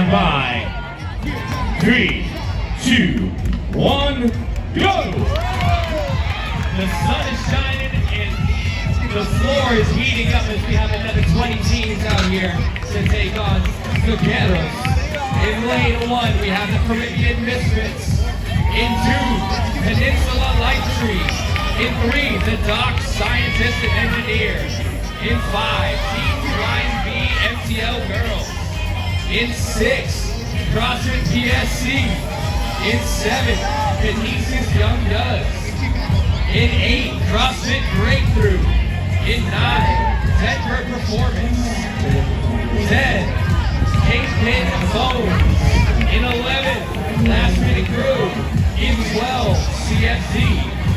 stand by. 3, 2, 1, go! The sun is shining and the floor is heating up as we have another 20 teams out here to take on Cirqueros. In lane 1, we have the Caribbean Misfits. In 2, Peninsula LifeTree. In 3, the Doc Scientists and Engineers. In 5, Team Line B MTL Girls. In 6, CrossFit PSC. In 7, Peninsula's Young Duds. In 8, CrossFit Breakthrough. In 9, 10 per Performance. 10, Kingpin Bones. In 11, Last Minute Crew. In 12, CFZ.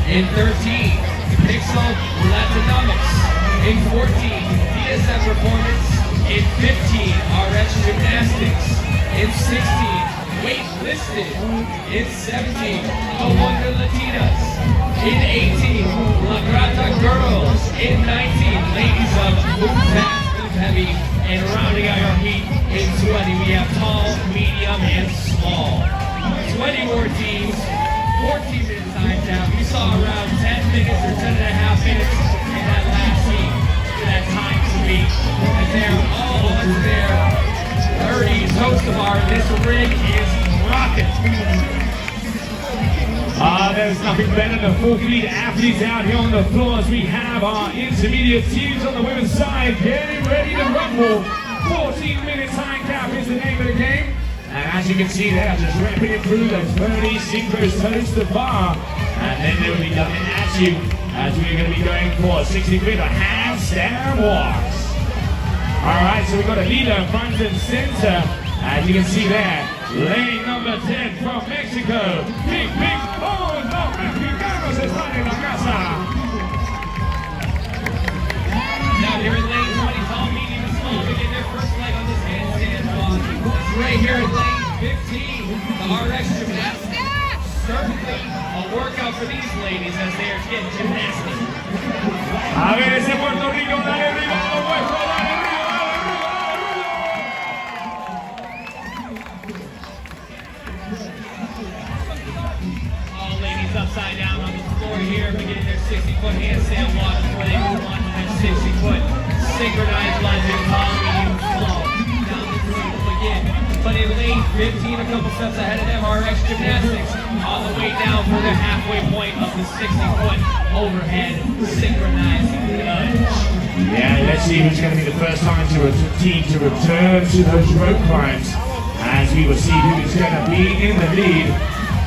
In 13, Pixel Latinomics. In 14, DSF Performance. In 15, RX Gymnastics. In 16, Weight Listed. In 17, The Wonder Latinas. In 18, La Grata Girls. In 19, Ladies of WZA Move Heavy. And rounding out our heat, in 20, we have tall, medium, and small. 20 more teams, 14-minute time cap. We saw around 10 minutes or 10 and a half minutes in that last heat for that time to beat. And they're all into their 30s. Host of our, this rig is rocking. There's nothing better than full fleet athletes out here on the floor as we have our intermediate teams on the women's side getting ready to rumble. 14-minute time cap is the name of the game. And as you can see, they're just ramping it through those 30 synchros toes to bar. And then they'll be coming at you as we're going to be going for 60 feet of handstand walks. Alright, so we've got a leader in front and center. As you can see there, lane number 10 from Mexico. Big oh, no, Mexicanos están en la casa. Now here in lane 20, tall, medium, and small begin their first leg on this handstand walk. Right here in lane 15, the RX Gymnastics. Certainly a workout for these ladies as they are getting gymnastics. A ver ese Puerto Rico, dale arriba, vuestro, dale arriba. All ladies upside down on the floor here, beginning their 60-foot handstand walk before they move on to their 60-foot synchronized lunges, tall, medium, small. Down the table again. But in lane 15, a couple steps ahead of them, RX Gymnastics on the way down for the halfway point of the 60-foot overhead synchronized lunge. Yeah, let's see who's going to be the first time team to return to those rope climbs. As we will see who is going to be in the lead.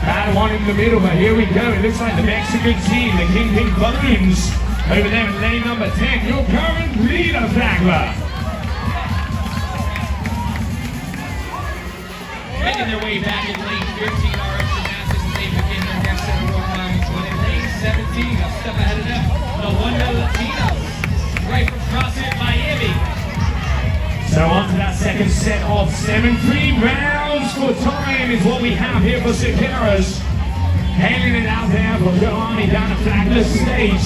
Bad one in the middle, but here we go. It looks like the Mexican team, the Kingpin Bones, over there in lane number 10. Your current leader, Flagler. Making their way back in lane 15, RX Gymnastics, as they begin their next set of rope climbs. But in lane 17, a step ahead of them, the Wonder Latinas, right from CrossFit Miami. So on to that second set of 7-3 rounds for time is what we have here for Cirqueros. Hailing it out there for Good Army down at Flagler's stage.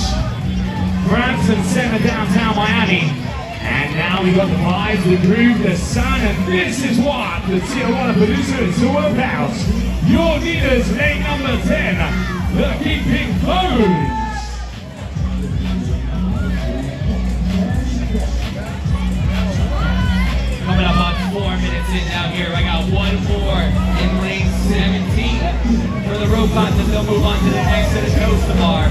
Branson Center, downtown Miami. And now we've got the vibes, the groove, the sun, and this is what the Tijuana producer is all about. Your leaders, lane number 10, the Kingpin Bones. Coming up on 4 minutes in down here. I got one more in lane 17. For the rope contest, they'll move on to the next set of coaster bar.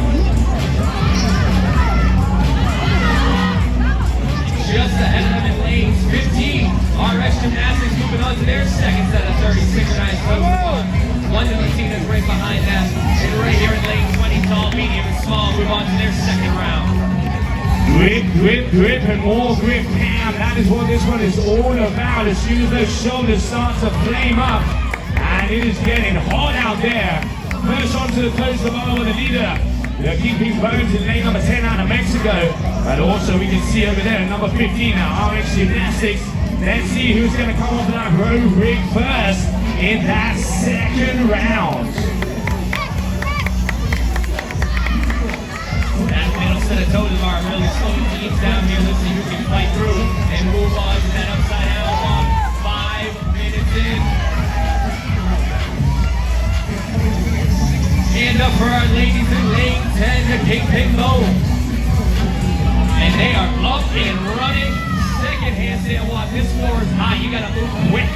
Just ahead of them in lanes 15, RX Gymnastics moving on to their second set of 30 synchronized coaster bar. Wonder Latinas right behind them. And right here in lane 20, tall, medium, and small, move on to their second round. Grip, and more grip, Pam. That is what this one is all about. As soon as those shoulders start to flame up, and it is getting hot out there. First onto the close the bar with the leader, the Kingpin Bones in lane number 10 out of Mexico. But also we can see over there, number 15 now, RX Gymnastics. Let's see who's going to come off that road rig first in that second round. Set of toes are really slow teams down here. Let's see who can fight through and move on to that upside down walk. 5 minutes in. for our ladies in lane 10, the King Ping Bowl. And they are up and running. Second handstand walk. This floor is hot. You gotta move quick.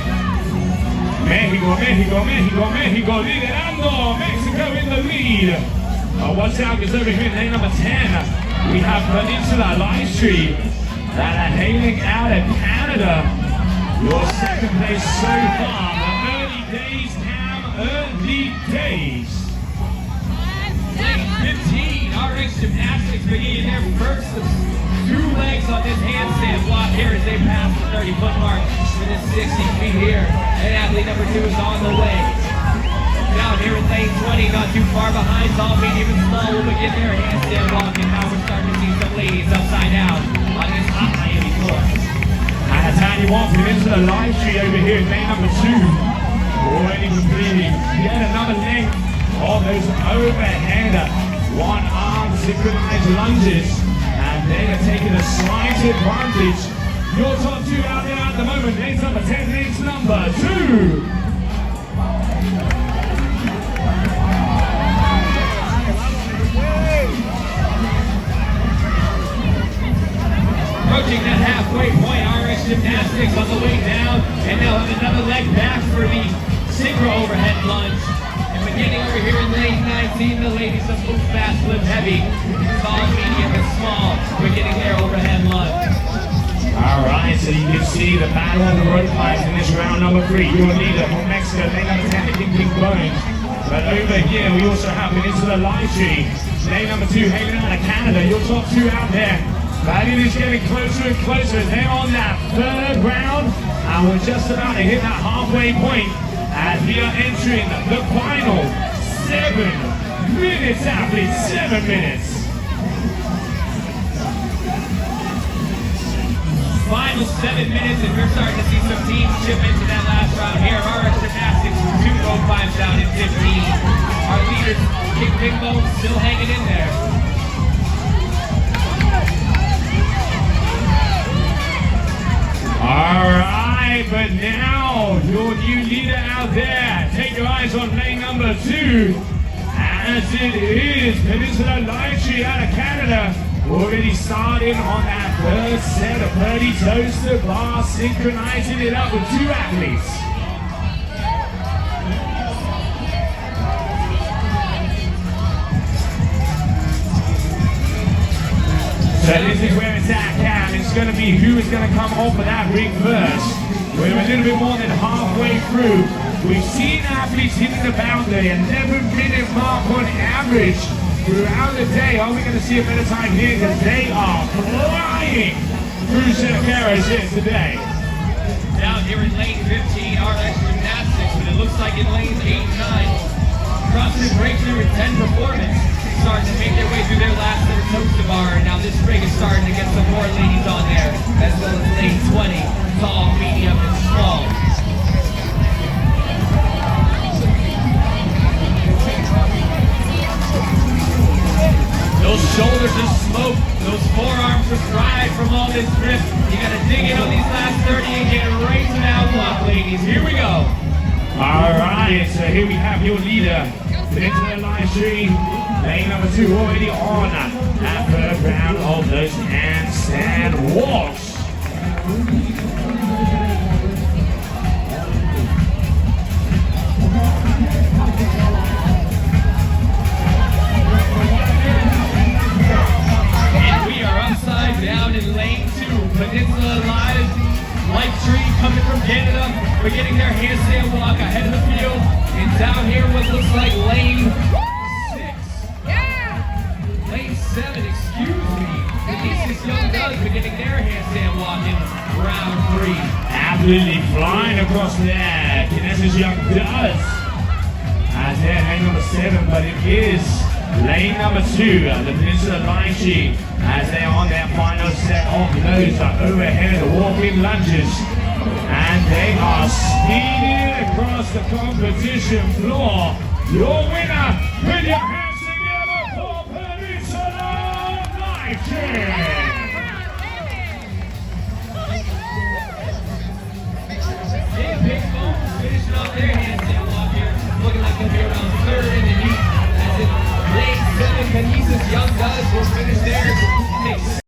Mexico, Mexico, Mexico, Mexico, liderando. Mexico in the lead. Watch out, because over here in lane number 10, we have Peninsula, LifeTree, that are hailing out of Canada. Your second place so far. The early days, Cam, early days. Lane 15, RX Gymnastics beginning their first of 2 legs on this handstand block here as they pass the 30-foot mark to the 60 feet here. And athlete number 2 is on the way. Down here in lane 20, not too far behind, tall, medium, and small will begin their handstand walk. And now we're starting to see some ladies upside down on this hot Miami floor. And a tiny one Peninsula LifeTree over here in lane number 2. Already completing yet another length of those overhead one-arm synchronized lunges. And they are taking a slight advantage. Your top 2 out there at the moment. Lanes number 10, lanes number 2. Approaching that halfway point, RX Gymnastics on the way down, and they'll have another leg back for the synchro overhead lunge. And beginning over here in lane 19, the ladies of move fast, lift heavy, tall, medium, and small, beginning their overhead lunge. All right, so you can see the battle on the road fights in this round number 3. Your leader from Mexico, lane number 10, the King Bones. But over here, we also have Peninsula LifeTree, lane number 2, hailing out of Canada. Your top 2 out there. But it is getting closer and closer. They're on that 3rd round, and we're just about to hit that halfway point as we are entering the final 7 minutes, athletes. 7 minutes. Final 7 minutes, and we're starting to see some teams chip into that last round here. RX Gymnastics 205 down in 15. Our leaders, King Big Bone, still hanging in there. All right, but now your new leader out there. Take your eyes on lane number 2, as it is Peninsula LifeTree out of Canada. Already starting on that 3rd set of 30 toes to bar, synchronizing it up with 2 athletes. So this is where it's at, Cam. It's going to be who is going to come off of that ring first. We're a little bit more than halfway through. We've seen athletes hitting the boundary, 11-minute mark on average throughout the day. Are we going to see a better time here? Because they are flying through Cirqueros here today. Down here in lane 15, RX Gymnastics, but it looks like in lanes 8 and 9, CrossFit Breakthrough with 10 Performance, starting to make their way through their last set of toes to bar, and now this rig is starting to get some more ladies on there, as well as lane 20, tall, medium, and small. Those shoulders are smoked, those forearms are fried from all this grip. You gotta dig in on these last 30 and get right to that walk, ladies. Here we go. All right, so here we have your leader, Peninsula LifeTree, lane number 2, already on that 3rd round of those handstand walks. And we are upside down in lane 2, Peninsula LifeTree coming from Canada. We're getting their handstand walk ahead of the field. And down here, what looks like lane 6. Yeah. Lane 7, excuse me. These young guns beginning their handstand walk in round 3. Absolutely flying across there. Kinesis Young does. As they're lane number 7, but it is lane number 2, the Peninsula LifeTree, as they are on their final set of those overhead walking lunges. And they are speeding across the competition floor. Your winner, with your hands together for Peninsula LifeTree. Big Bones finishing off their handstand walk here. Looking like they'll be around 3rd in the heat. Peninsula's Young Guns will finish theirs.